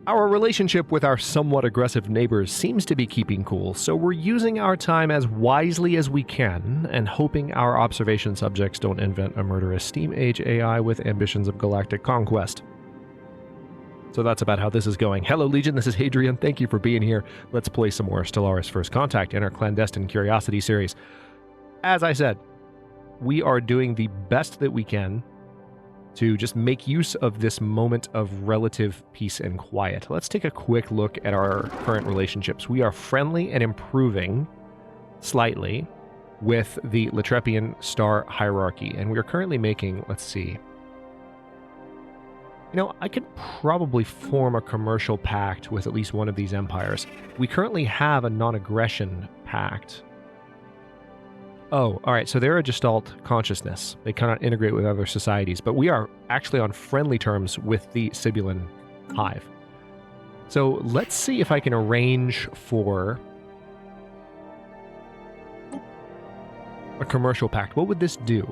Our relationship with our somewhat aggressive neighbors seems to be keeping cool, so we're using our time as wisely as we can and hoping our observation subjects don't invent a murderous steam age AI with ambitions of galactic conquest. So that's about how this is going. Hello Legion, this is Hadrian. Thank you for being here. Let's play some more Stellaris First Contact in our Clandestine Curiosity series. As I said, we are doing the best that we can to just make use of this moment of relative peace and quiet. Let's take a quick look at our current relationships. We are friendly and improving slightly with the Latrepian star hierarchy, and we are currently making, let's see, you know, I could probably form a commercial pact with at least one of these empires. We currently have a non-aggression pact. Oh, all right, so they're a Gestalt consciousness. They cannot integrate with other societies, but we are actually on friendly terms with the Sibulan Hive. So let's see if I can arrange for a commercial pact. What would this do?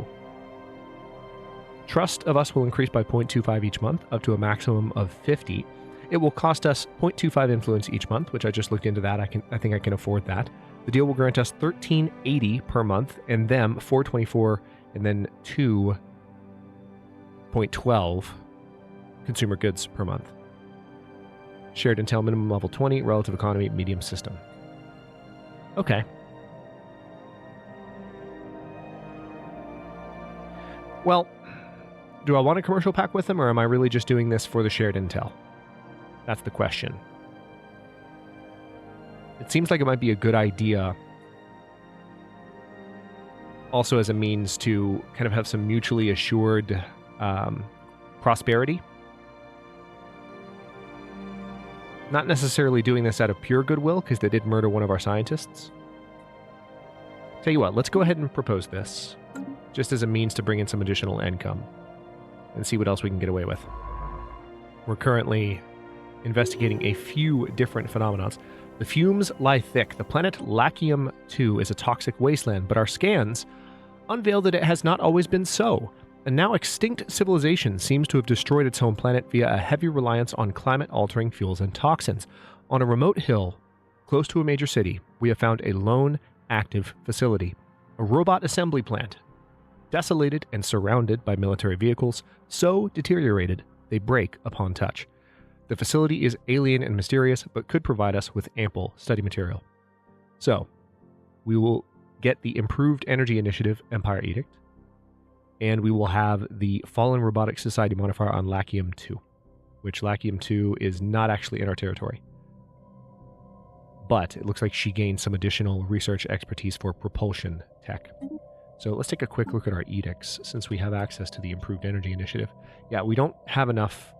Trust of us will increase by 0.25 each month, up to a maximum of 50. It will cost us 0.25 influence each month, which I just looked into that. I think I can afford that. The deal will grant us 1380 per month, and them 424, and then 2.12 consumer goods per month. Shared intel minimum level 20, relative economy medium system. Okay. Well, do I want a commercial pack with them, or am I really just doing this for the shared intel? That's the question. It seems like it might be a good idea also as a means to kind of have some mutually assured prosperity. Not necessarily doing this out of pure goodwill, because they did murder one of our scientists. Tell you what, let's go ahead and propose this, just as a means to bring in some additional income, and see what else we can get away with. We're currently investigating a few different phenomena. The fumes lie thick. The planet Lachium 2 is a toxic wasteland, but our scans unveil that it has not always been so. A now extinct civilization seems to have destroyed its home planet via a heavy reliance on climate-altering fuels and toxins. On a remote hill, close to a major city, we have found a lone, active facility. A robot assembly plant, desolated and surrounded by military vehicles, so deteriorated they break upon touch. The facility is alien and mysterious, but could provide us with ample study material. So, we will get the Improved Energy Initiative Empire Edict, and we will have the Fallen Robotic Society modifier on Lachium 2, which Lachium 2 is not actually in our territory. But it looks like she gained some additional research expertise for propulsion tech. So let's take a quick look at our edicts, since we have access to the Improved Energy Initiative. Yeah, we don't have enough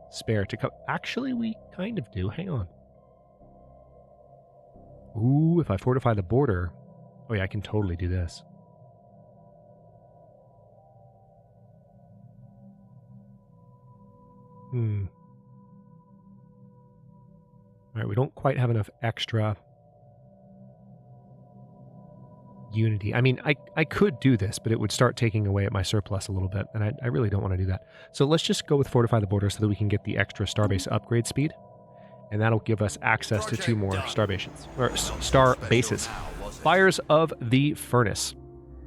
spare to come. Actually, we kind of do. Hang on. Ooh, if I fortify the border. Oh yeah, I can totally do this. Alright, we don't quite have enough extra unity. I mean, I could do this, but it would start taking away at my surplus a little bit, and I really don't want to do that. So let's just go with Fortify the Border so that we can get the extra starbase upgrade speed, and that'll give us access to 2 more star bases. Fires of the Furnace.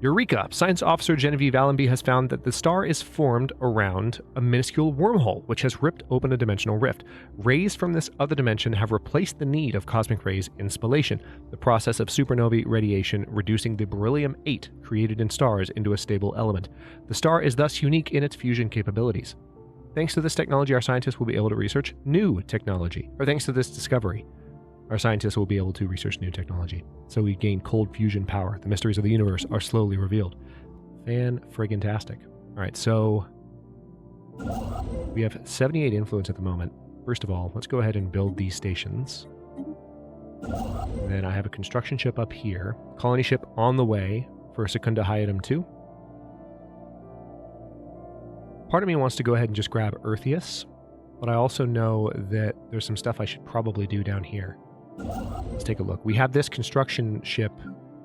Eureka! Science officer Genevieve Allenby has found that the star is formed around a minuscule wormhole, which has ripped open a dimensional rift. Rays from this other dimension have replaced the need of cosmic rays in spallation, the process of supernovae radiation reducing the beryllium-8 created in stars into a stable element. The star is thus unique in its fusion capabilities. Thanks to this technology, our scientists will be able to research new technology. Or thanks to this discovery, our scientists will be able to research new technology. So we gain cold fusion power. The mysteries of the universe are slowly revealed. Fan-friggin-tastic. All right, so we have 78 influence at the moment. First of all, let's go ahead and build these stations. And then I have a construction ship up here. Colony ship on the way for Secunda Hiatum 2. Part of me wants to go ahead and just grab Eartheus, but I also know that there's some stuff I should probably do down here. Let's take a look. We have this construction ship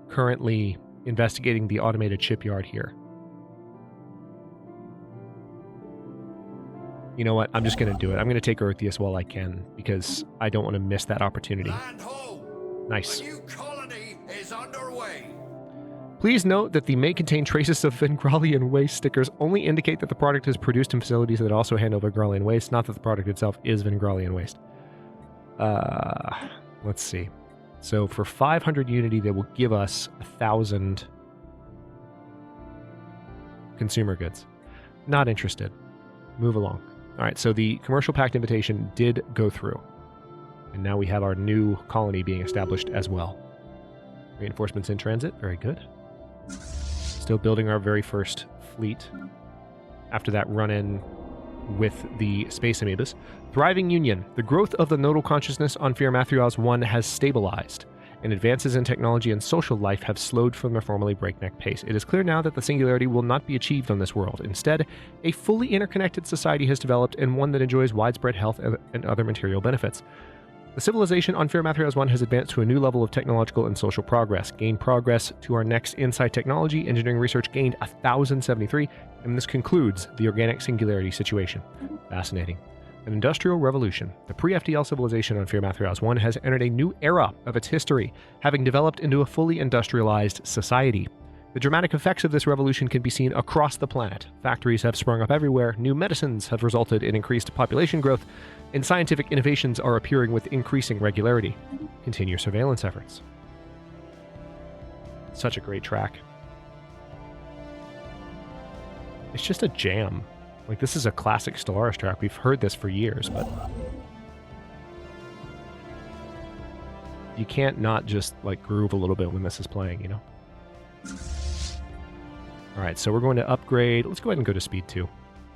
currently investigating the automated shipyard here. You know what? I'm just going to do it. I'm going to take Earthius while I can, because I don't want to miss that opportunity. Land ho! Nice. A new colony is underway. Please note that the may contain traces of Vengralian waste stickers only indicate that the product is produced in facilities that also handle Vengralian waste, not that the product itself is Vengralian waste. Let's see. So for 500 unity, they will give us 1,000 consumer goods. Not interested. Move along. All right, so the commercial pact invitation did go through. And now we have our new colony being established as well. Reinforcements in transit. Very good. Still building our very first fleet after that run-in with the space amoebas. Thriving Union. The growth of the nodal consciousness on Fear Mathios 1 has stabilized, and advances in technology and social life have slowed from their formerly breakneck pace. It is clear now that the singularity will not be achieved on this world. Instead, a fully interconnected society has developed, and one that enjoys widespread health and other material benefits. The civilization on Fear Mathios 1 has advanced to a new level of technological and social progress. Gained progress to our next inside technology. Engineering research gained 1,073, and this concludes the organic singularity situation. Fascinating. An industrial revolution. The Pre-FTL civilization on Fear Mathios 1 has entered a new era of its history, having developed into a fully industrialized society. The dramatic effects of this revolution can be seen across the planet. Factories have sprung up everywhere, new medicines have resulted in increased population growth, and scientific innovations are appearing with increasing regularity. Continue surveillance efforts. Such a great track. It's just a jam. Like, this is a classic Stellaris track. We've heard this for years, but you can't not just, like, groove a little bit when this is playing, you know? All right, so we're going to upgrade. Let's go ahead and go to speed 2.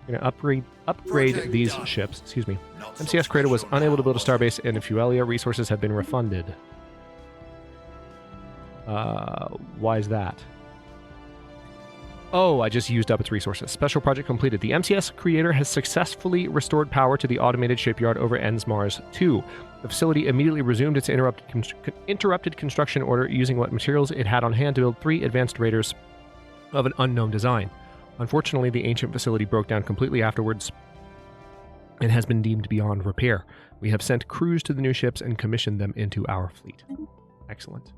We're going to upgrade these ships. Excuse me. MCS Crater was unable to build a starbase, and Fuelia resources have been refunded. Why is that? Oh, I just used up its resources. Special project completed. The MCS Creator has successfully restored power to the automated shipyard over Ensmars 2. The facility immediately resumed its interrupted construction order using what materials it had on hand to build 3 advanced raiders of an unknown design. Unfortunately, the ancient facility broke down completely afterwards and has been deemed beyond repair. We have sent crews to the new ships and commissioned them into our fleet. Excellent.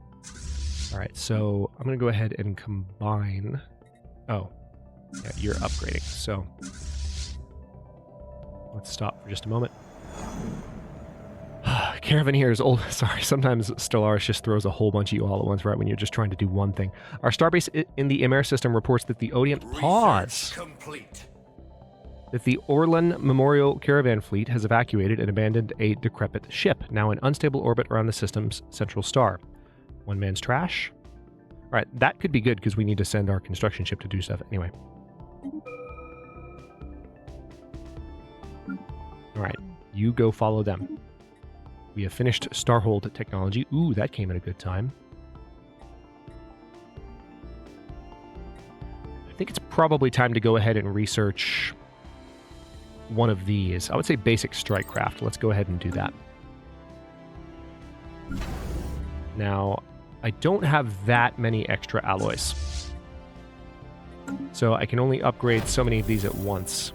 All right, so I'm going to go ahead and combine... Oh, yeah, you're upgrading. So let's stop for just a moment. Caravaneers, sorry, sometimes Stellaris just throws a whole bunch of you all at once right when you're just trying to do one thing. Our starbase in the Emer system reports that the Odient pause. Complete. That the Orlan Memorial Caravan Fleet has evacuated and abandoned a decrepit ship, now in unstable orbit around the system's central star. One man's trash. All right, that could be good because we need to send our construction ship to do stuff anyway. All right, you go follow them. We have finished Starhold technology. Ooh, that came at a good time. I think it's probably time to go ahead and research one of these. I would say basic strike craft. Let's go ahead and do that. Now, I don't have that many extra alloys, so I can only upgrade so many of these at once.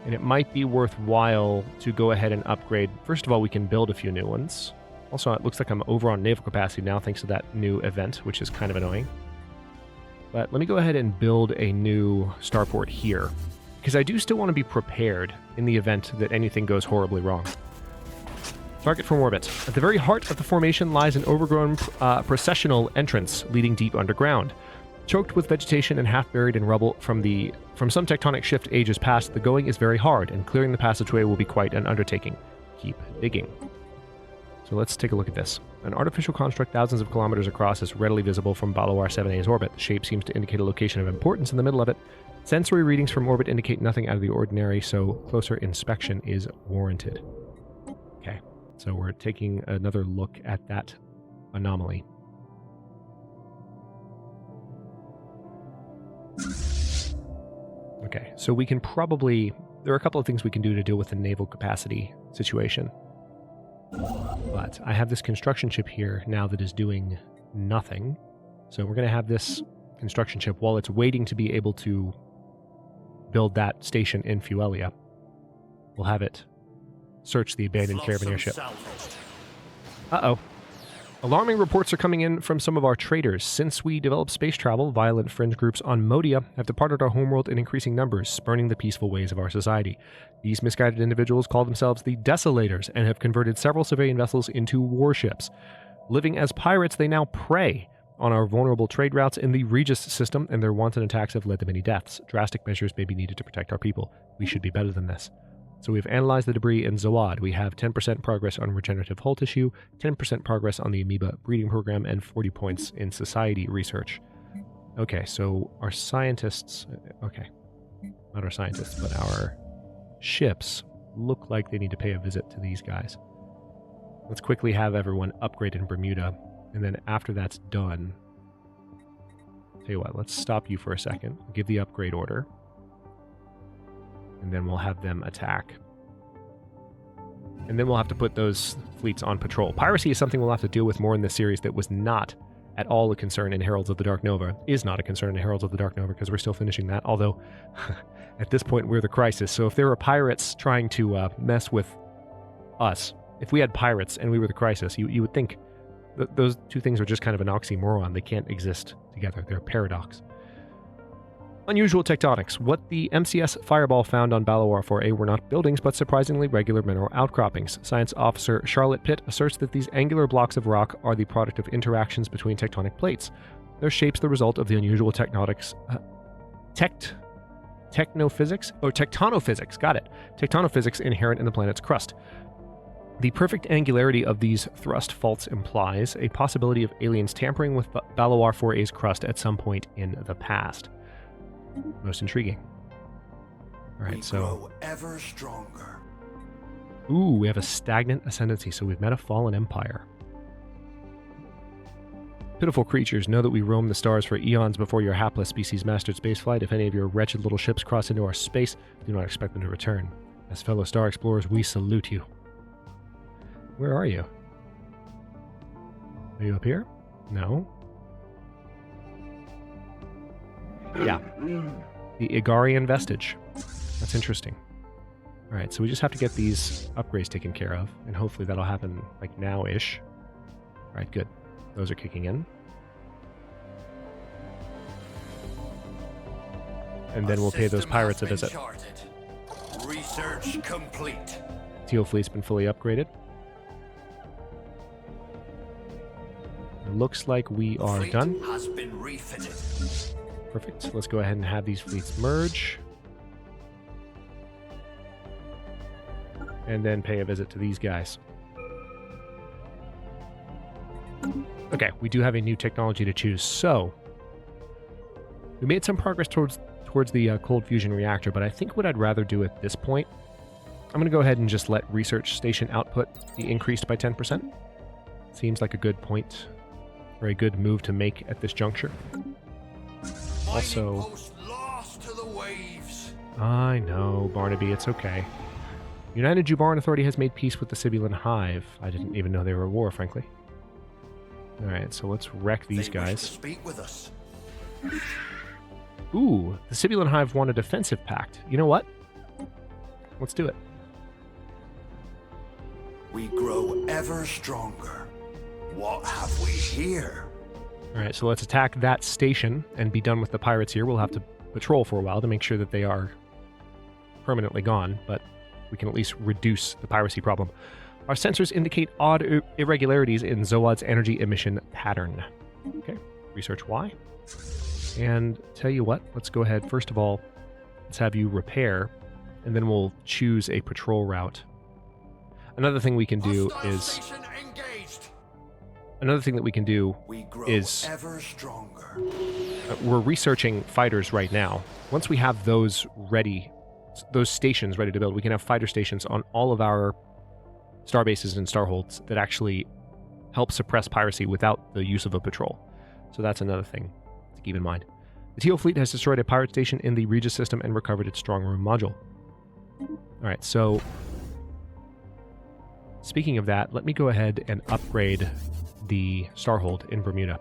And it might be worthwhile to go ahead and upgrade. First of all, we can build a few new ones. Also, it looks like I'm over on naval capacity now thanks to that new event, which is kind of annoying. But let me go ahead and build a new starport here, because I do still want to be prepared in the event that anything goes horribly wrong. Target from orbit. At the very heart of the formation lies an overgrown processional entrance leading deep underground. Choked with vegetation and half buried in rubble from some tectonic shift ages past, the going is very hard, and clearing the passageway will be quite an undertaking. Keep digging. So let's take a look at this. An artificial construct thousands of kilometers across is readily visible from Balawar 7A's orbit. The shape seems to indicate a location of importance in the middle of it. Sensory readings from orbit indicate nothing out of the ordinary, so closer inspection is warranted. Okay. So we're taking another look at that anomaly. Okay, so we can probably... There are a couple of things we can do to deal with the naval capacity situation. But I have this construction ship here now that is doing nothing. So we're going to have this construction ship while it's waiting to be able to build that station in Fuelia. we'll have it search the abandoned caravan airship. Uh-oh. Alarming reports are coming in from some of our traders. Since we developed space travel, violent fringe groups on Modia have departed our homeworld in increasing numbers, spurning the peaceful ways of our society. These misguided individuals call themselves the Desolators and have converted several civilian vessels into warships. Living as pirates, they now prey on our vulnerable trade routes in the Regis system, and their wanton attacks have led to many deaths. Drastic measures may be needed to protect our people. We should be better than this. So we've analyzed the debris in Zoad. We have 10% progress on regenerative hull tissue, 10% progress on the amoeba breeding program, and 40 points in society research. Okay, so our scientists... Okay, not our scientists, but our ships look like they need to pay a visit to these guys. Let's quickly have everyone upgrade in Bermuda, and then after that's done... Tell you what, let's stop you for a second, give the upgrade order, and then we'll have them attack. And then we'll have to put those fleets on patrol. Piracy is something we'll have to deal with more in this series that was not at all a concern in Heralds of the Dark Nova. Is not a concern in Heralds of the Dark Nova because we're still finishing that, although at this point we're the Crisis. So if there were pirates trying to mess with us, if we had pirates and we were the Crisis, you would think that those two things are just kind of an oxymoron. They can't exist together. They're a paradox. Unusual tectonics. What the MCS Fireball found on Balowar 4A were not buildings, but surprisingly regular mineral outcroppings. Science officer Charlotte Pitt asserts that these angular blocks of rock are the product of interactions between tectonic plates. Their shape's the result of the unusual tectonics... technophysics? Oh, tectonophysics. Got it. Tectonophysics inherent in the planet's crust. The perfect angularity of these thrust faults implies a possibility of aliens tampering with Balowar 4A's crust at some point in the past. Most intriguing. All right, so... grow ever stronger. Ooh, we have a stagnant ascendancy, so we've met a fallen empire. Pitiful creatures, know that we roam the stars for eons before your hapless species mastered spaceflight. If any of your wretched little ships cross into our space, do not expect them to return. As fellow star explorers, we salute you. Where are you? Are you up here? No. Yeah. The Igarian vestige. That's interesting. Alright, so we just have to get these upgrades taken care of, and hopefully that'll happen, like, now-ish. Alright, good. Those are kicking in. And then we'll pay those pirates a visit. Research complete. Teal fleet's been fully upgraded. It looks like we are done. Has been refitted. Perfect. Let's go ahead and have these fleets merge. And then pay a visit to these guys. Okay, we do have a new technology to choose. So, we made some progress towards the cold fusion reactor, but I think what I'd rather do at this point, I'm going to go ahead and just let research station output be increased by 10%. Seems like a good point, or a good move to make at this juncture. Also, lost to the waves. I know, Barnaby, it's okay. United Jubaran Authority has made peace with the Sibylan Hive. I didn't even know they were at war, frankly. Alright, so let's wreck these guys. To speak with us. Ooh, the Sibylan Hive want a defensive pact. You know what? Let's do it. We grow ever stronger. What have we here? Alright, so let's attack that station and be done with the pirates here. We'll have to patrol for a while to make sure that they are permanently gone, but we can at least reduce the piracy problem. Our sensors indicate odd irregularities in Zoad's energy emission pattern. Okay, research why. And tell you what, let's go ahead. First of all, let's have you repair, and then we'll choose a patrol route. Another thing we can do is... Another thing that we can do is... ever stronger. We're researching fighters right now. Once we have those ready, those stations ready to build, we can have fighter stations on all of our starbases and starholds that actually help suppress piracy without the use of a patrol. So that's another thing to keep in mind. The Teal fleet has destroyed a pirate station in the Regis system and recovered its strong room module. Alright, so speaking of that, let me go ahead and upgrade the starhold in Bermuda.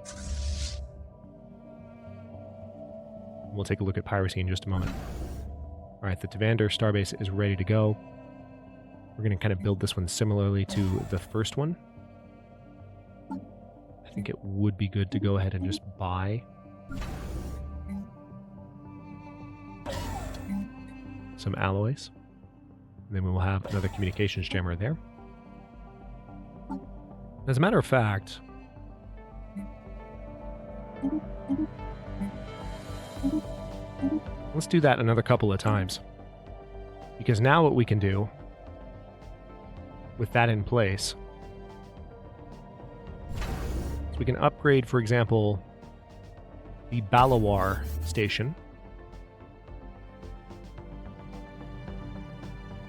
We'll take a look at piracy in just a moment. Alright, the Tavander starbase is ready to go. We're going to kind of build this one similarly to the first one. I think it would be good to go ahead and just buy some alloys. And then we will have another communications jammer there. As a matter of fact, let's do that another couple of times. Because now what we can do with that in place is we can upgrade, for example, the Balawar station.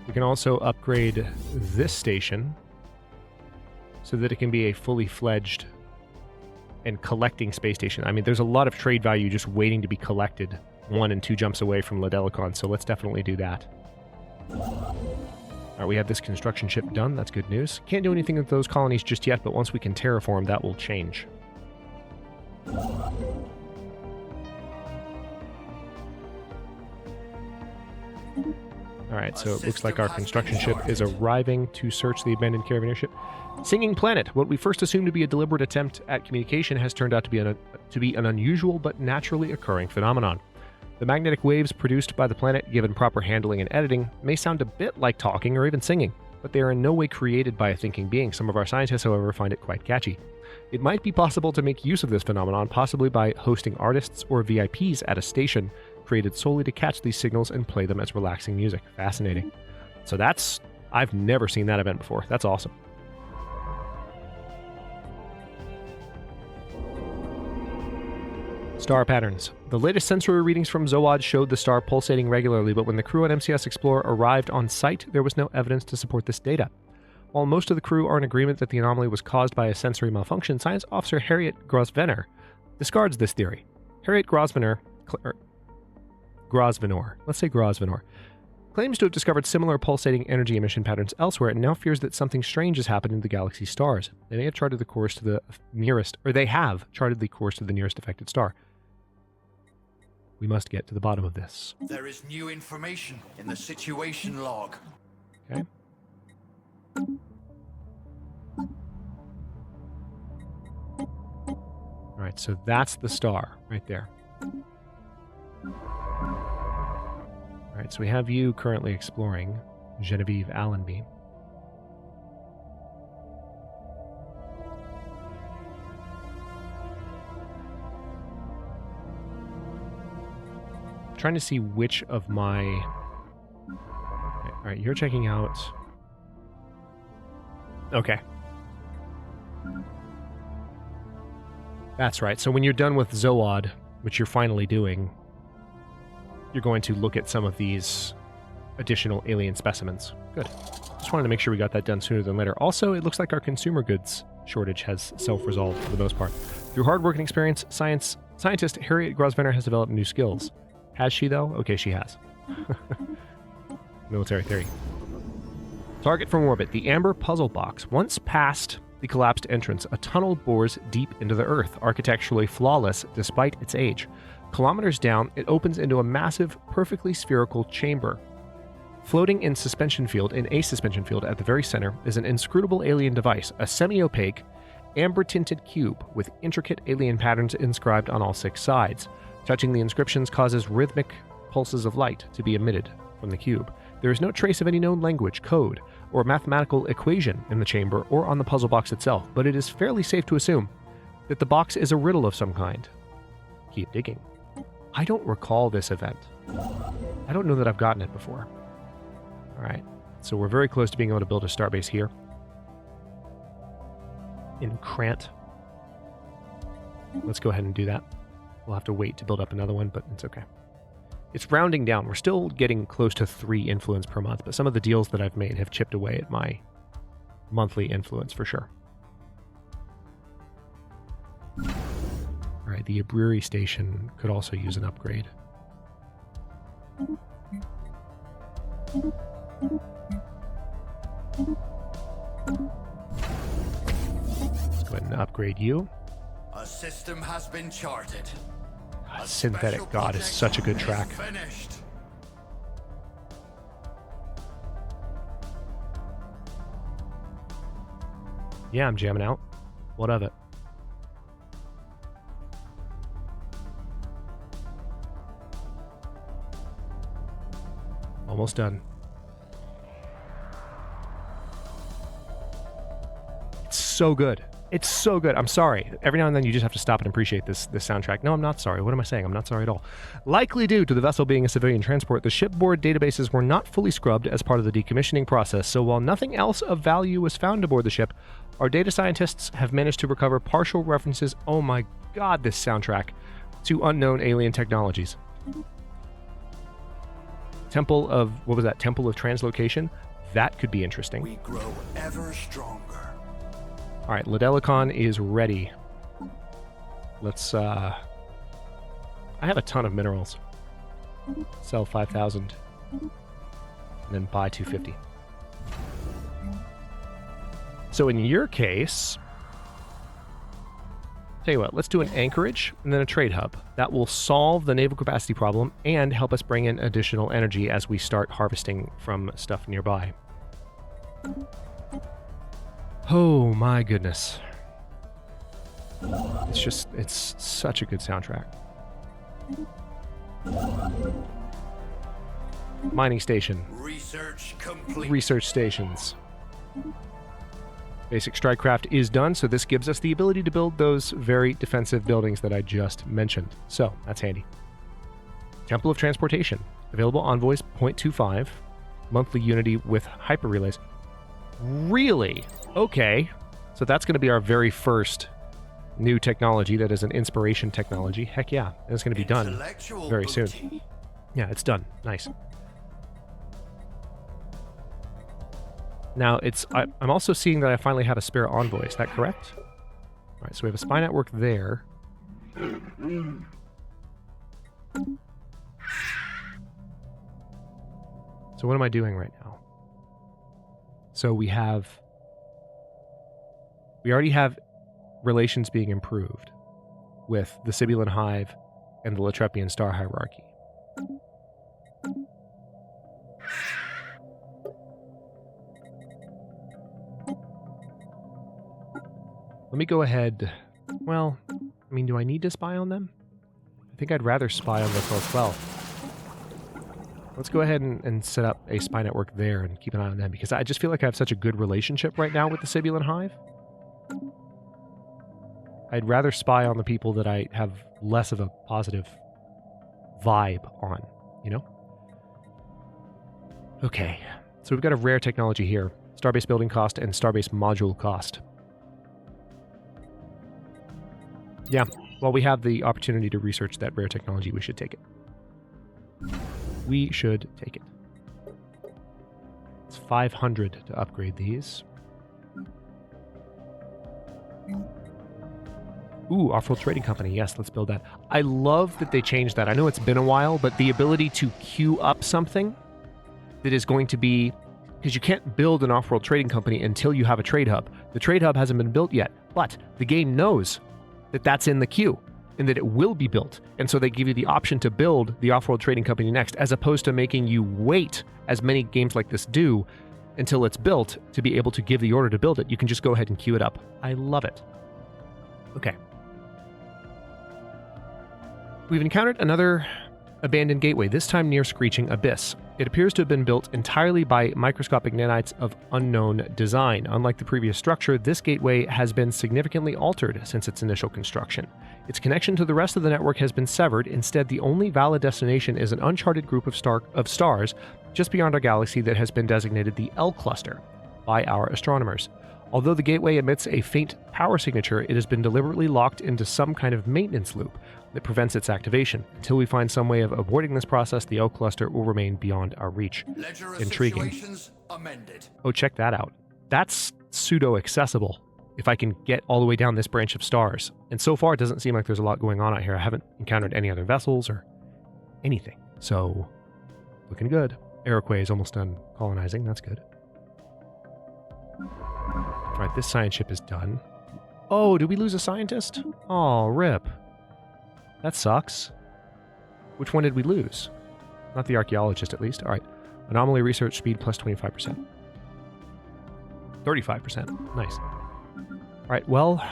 We can also upgrade this station so that it can be a fully fledged and collecting space station. I mean, there's a lot of trade value just waiting to be collected 1 and 2 jumps away from Ladelicon, so let's definitely do that. Alright, we have this construction ship done. That's good news. Can't do anything with those colonies just yet, but once we can terraform, that will change. Alright, so it looks like our construction ship is arriving to search the abandoned caravan ship. Singing Planet. What we first assumed to be a deliberate attempt at communication has turned out to be an unusual but naturally occurring phenomenon. The magnetic waves produced by the planet, given proper handling and editing, may sound a bit like talking or even singing, but they are in no way created by a thinking being. Some of our scientists, however, find it quite catchy. It might be possible to make use of this phenomenon, possibly by hosting artists or VIPs at a station created solely to catch these signals and play them as relaxing music. Fascinating. So that's... I've never seen that event before. That's awesome. Star patterns. The latest sensory readings from Zoad showed the star pulsating regularly, but when the crew on MCS Explorer arrived on site, there was no evidence to support this data. While most of the crew are in agreement that the anomaly was caused by a sensory malfunction, Science Officer Harriet Grosvenor discards this theory. Harriet Grosvenor, let's say Grosvenor, claims to have discovered similar pulsating energy emission patterns elsewhere and now fears that something strange has happened in the galaxy's stars. They may have charted the course to the nearest, or they have charted the course to the nearest affected star. We must get to the bottom of this. There is new information in the situation log. Okay. Alright, so that's the star right there. Alright, so we have you currently exploring Genevieve Allenby. Trying to see which of my... Alright, you're checking out... Okay. That's right. So when you're done with Zoad, which you're finally doing, you're going to look at some of these additional alien specimens. Good. Just wanted to make sure we got that done sooner than later. Also, it looks like our consumer goods shortage has self-resolved for the most part. Through hard work and experience, scientist Harriet Grosvenor has developed new skills. Has she, though? Okay, she has. Military theory. Target from orbit. The amber puzzle box. Once past the collapsed entrance, a tunnel bores deep into the Earth, architecturally flawless despite its age. Kilometers down, it opens into a massive, perfectly spherical chamber. Floating in a suspension field at the very center is an inscrutable alien device, a semi-opaque, amber-tinted cube with intricate alien patterns inscribed on all 6 sides. Touching the inscriptions causes rhythmic pulses of light to be emitted from the cube. There is no trace of any known language, code, or mathematical equation in the chamber or on the puzzle box itself, but it is fairly safe to assume that the box is a riddle of some kind. Keep digging. I don't recall this event. I don't know that I've gotten it before. Alright, so we're very close to being able to build a starbase here. In Krant. Let's go ahead and do that. We'll have to wait to build up another one, but it's okay. It's rounding down. We're still getting close to 3 influence per month, but some of the deals that I've made have chipped away at my monthly influence for sure. Alright, the Abriri station could also use an upgrade. Let's go ahead and upgrade you. A system has been charted. Synthetic God is such a good track. Yeah, I'm jamming out. What of it? Almost done. It's so good. It's so good. I'm sorry. Every now and then you just have to stop and appreciate this soundtrack. No, I'm not sorry. What am I saying? I'm not sorry at all. Likely due to the vessel being a civilian transport, the shipboard databases were not fully scrubbed as part of the decommissioning process, so while nothing else of value was found aboard the ship, our data scientists have managed to recover partial references, oh my god, this soundtrack, to unknown alien technologies. Temple of, what was that? Temple of Translocation? That could be interesting. We grow ever stronger. All right, Ladelicon is ready. Let's, I have a ton of minerals. Sell 5,000. And then buy 250. So in your case, tell you what, let's do an anchorage and then a trade hub. That will solve the naval capacity problem and help us bring in additional energy as we start harvesting from stuff nearby. Oh my goodness. It's such a good soundtrack. Mining station. Research complete. Research stations. Basic strike craft is done, so this gives us the ability to build those very defensive buildings that I just mentioned. So, that's handy. Temple of Transportation. Available envoys 0.25. Monthly unity with hyper relays. Really? Okay. So that's going to be our very first new technology that is an inspiration technology. Heck yeah. And it's going to be done very soon. Yeah, it's done. Nice. Now, I'm also seeing that I finally have a spare envoy. Is that correct? All right, so we have a spy network there. So what am I doing right now? So we already have relations being improved with the Sibylan Hive and the Latrepian star hierarchy. Let me go ahead. Well, I mean, do I need to spy on them? I think I'd rather spy on the 1212. Let's go ahead and set up a spy network there and keep an eye on them, because I just feel like I have such a good relationship right now with the Sibylan Hive. I'd rather spy on the people that I have less of a positive vibe on, you know? Okay, so we've got a rare technology here. Starbase building cost and Starbase module cost. Yeah, while we have the opportunity to research that rare technology, we should take it. We should take it. It's 500 to upgrade these. Ooh, Offworld Trading Company. Yes, let's build that. I love that they changed that. I know it's been a while, but the ability to queue up something that is going to be... Because you can't build an Offworld Trading Company until you have a trade hub. The trade hub hasn't been built yet, but the game knows that that's in the queue and that it will be built. And so they give you the option to build the Offworld Trading Company next, as opposed to making you wait, as many games like this do, until it's built to be able to give the order to build it. You can just go ahead and queue it up. I love it. Okay. We've encountered another abandoned gateway, this time near Screeching Abyss. It appears to have been built entirely by microscopic nanites of unknown design. Unlike the previous structure, this gateway has been significantly altered since its initial construction. Its connection to the rest of the network has been severed. Instead, the only valid destination is an uncharted group of stars just beyond our galaxy that has been designated the L Cluster by our astronomers. Although the gateway emits a faint power signature, it has been deliberately locked into some kind of maintenance loop that prevents its activation. Until we find some way of avoiding this process, the L Cluster will remain beyond our reach. Intriguing. Amended. Oh, check that out. That's pseudo-accessible if I can get all the way down this branch of stars. And so far, it doesn't seem like there's a lot going on out here. I haven't encountered any other vessels or anything. So, looking good. Iroquois is almost done colonizing. That's good. All right, this science ship is done. Oh, did we lose a scientist? Oh, rip. That sucks. Which one did we lose? Not the archaeologist, at least. All right. Anomaly research speed plus 25%. 35%. Nice. right, well,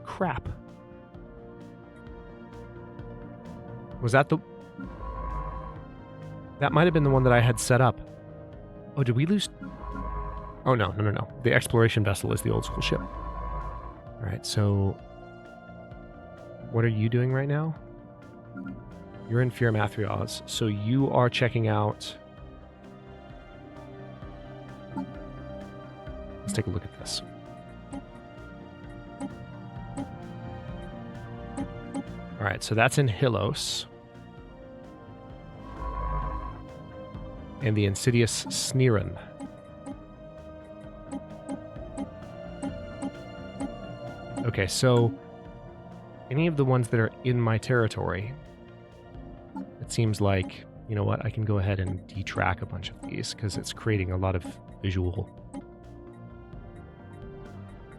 crap. Was that the... That might have been the one that I had set up. Oh, did we lose... Oh, no. The exploration vessel is the old school ship. All right, so... What are you doing right now? You're in Fear Mathrios, so you are checking out... Let's take a look at this. All right, so that's in Hylos. And the insidious Sneerin. Okay, so any of the ones that are in my territory, it seems like, you know what, I can go ahead and detrack a bunch of these because it's creating a lot of visual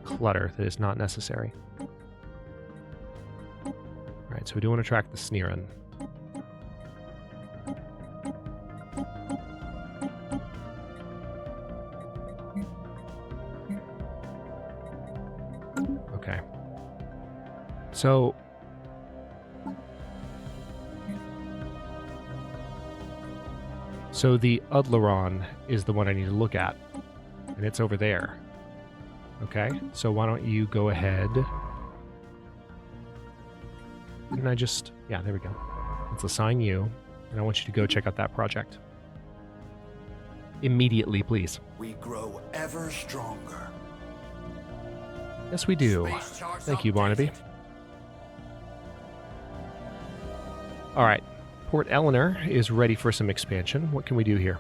clutter that is not necessary. All right, so we do want to track the Sneerin. Okay. So the Udleron is the one I need to look at, and it's over there. Okay, so why don't you go ahead? Didn't I just... Yeah, there we go. Let's assign you, and I want you to go check out that project. Immediately, please. We grow ever stronger. Yes, we do. Thank you, Barnaby. All right. Port Eleanor is ready for some expansion. What can we do here?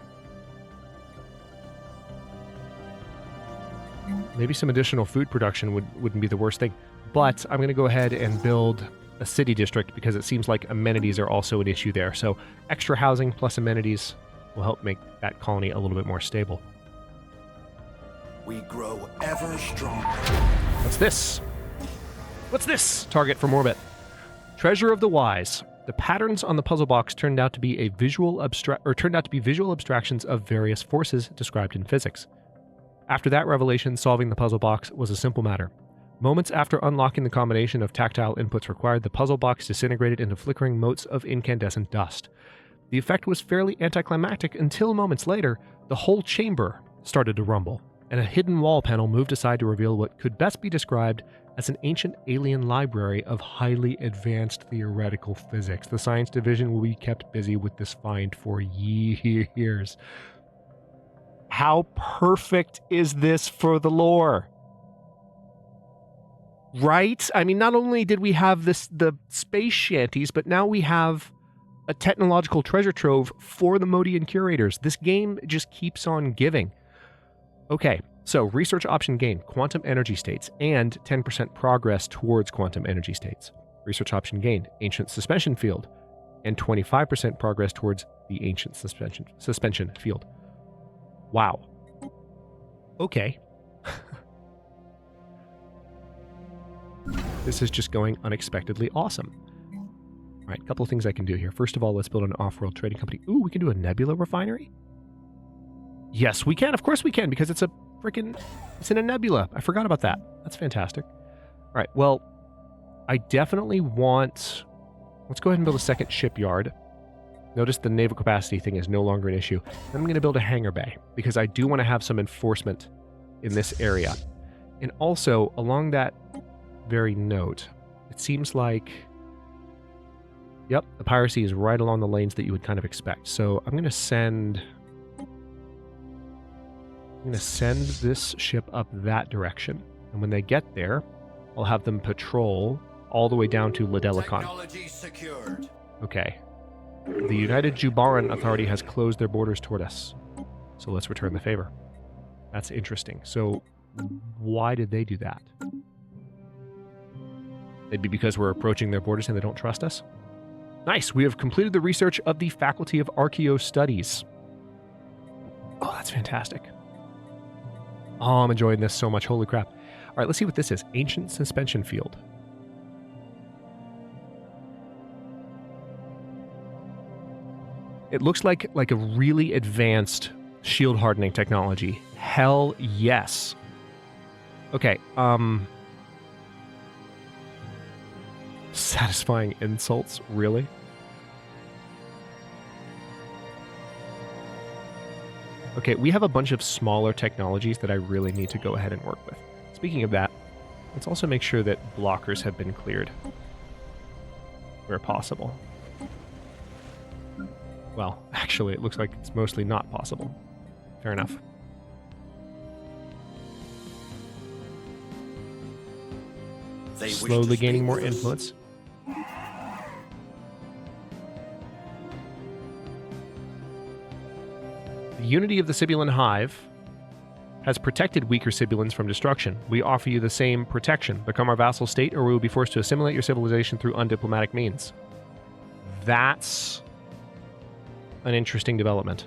Maybe some additional food production wouldn't be the worst thing. But I'm going to go ahead and build a city district because it seems like amenities are also an issue there. So extra housing plus amenities will help make that colony a little bit more stable. We grow ever stronger. What's this? What's this? Target from orbit. Treasure of the Wise. The patterns on the puzzle box turned out to be visual abstractions of various forces described in physics. After that revelation, solving the puzzle box was a simple matter. Moments after unlocking the combination of tactile inputs required, the puzzle box disintegrated into flickering motes of incandescent dust. The effect was fairly anticlimactic until moments later, the whole chamber started to rumble, and a hidden wall panel moved aside to reveal what could best be described as an ancient alien library of highly advanced theoretical physics. The science division will be kept busy with this find for years. How perfect is this for the lore? Right? I mean, not only did we have the space shanties, but now we have a technological treasure trove for the Modian Curators. This game just keeps on giving. Okay, so research option gain, quantum energy states, and 10% progress towards quantum energy states. Research option gained, ancient suspension field, and 25% progress towards the ancient suspension field. Wow. Okay. This is just going unexpectedly awesome. All right, a couple of things I can do here. First of all, let's build an off-world trading company. Ooh, we can do a nebula refinery? Yes, we can. Of course we can, because it's in a nebula. I forgot about that. That's fantastic. All right, well, I definitely want... Let's go ahead and build a second shipyard. Notice the naval capacity thing is no longer an issue. Then I'm going to build a hangar bay, because I do want to have some enforcement in this area. And also, along that very note, it seems like... Yep, the piracy is right along the lanes that you would kind of expect. So I'm going to send this ship up that direction. And when they get there, I'll have them patrol all the way down to Ladelicon. Technology secured. Okay. The United Jubaran Authority has closed their borders toward us. So let's return the favor. That's interesting. So why did they do that? Maybe because we're approaching their borders and they don't trust us? Nice. We have completed the research of the Faculty of Archaeo Studies. Oh, that's fantastic. Oh, I'm enjoying this so much. Holy crap. All right, let's see what this is. Ancient suspension field. It looks like a really advanced shield hardening technology. Hell yes. Okay, Satisfying insults, really? Okay, we have a bunch of smaller technologies that I really need to go ahead and work with. Speaking of that, let's also make sure that blockers have been cleared where possible. Well, actually, it looks like it's mostly not possible. Fair enough. They wish to Slowly speak gaining more with us. influence. The unity of the Sibulan Hive has protected weaker Sibulans from destruction. We offer you the same protection. Become our vassal state, or we will be forced to assimilate your civilization through undiplomatic means. That's an interesting development.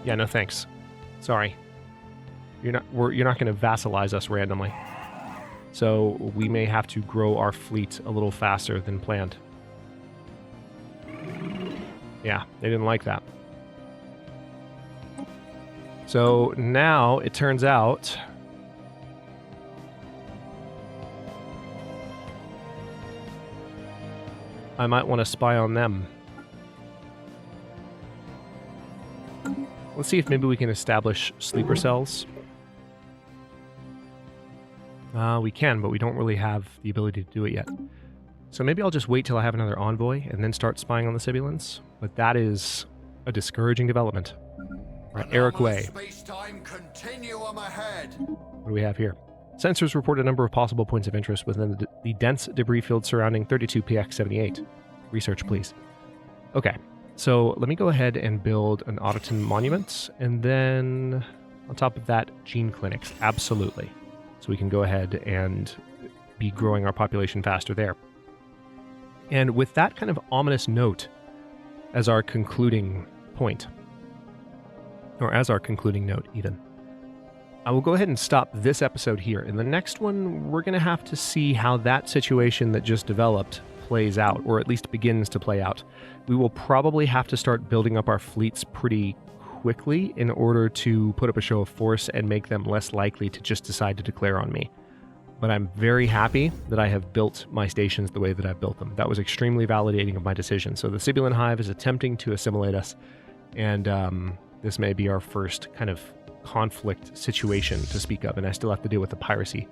Yeah, no thanks. Sorry. You're not going to vassalize us randomly. So we may have to grow our fleet a little faster than planned. Yeah, they didn't like that. So now it turns out I might want to spy on them. Let's see if maybe we can establish sleeper cells. We can, but we don't really have the ability to do it yet. So maybe I'll just wait till I have another envoy and then start spying on the Sibulans. But that is a discouraging development. All right, Eric Way. Space-time continuum ahead. What do we have here? Sensors report a number of possible points of interest within the dense debris field surrounding 32PX78. Research, please. Okay, so let me go ahead and build an Autoton monument, and then on top of that, gene clinics. Absolutely. So we can go ahead and be growing our population faster there. And with that kind of ominous note as our concluding point, or as our concluding note even, I will go ahead and stop this episode here. In the next one, we're going to have to see how that situation that just developed plays out, or at least begins to play out. We will probably have to start building up our fleets pretty quickly in order to put up a show of force and make them less likely to just decide to declare on me. But I'm very happy that I have built my stations the way that I've built them. That was extremely validating of my decision. So the Sibulan Hive is attempting to assimilate us, and this may be our first kind of conflict situation to speak of, and I still have to deal with the piracy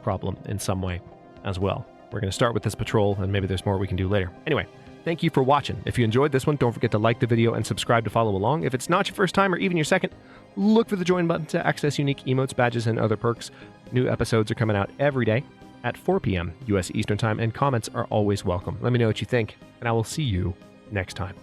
problem in some way as well. We're going to start with this patrol, and maybe there's more we can do later. Anyway, thank you for watching. If you enjoyed this one, don't forget to like the video and subscribe to follow along. If it's not your first time or even your second, look for the join button to access unique emotes, badges, and other perks. New episodes are coming out every day at 4 p.m. U.S. Eastern Time, and comments are always welcome. Let me know what you think, and I will see you next time.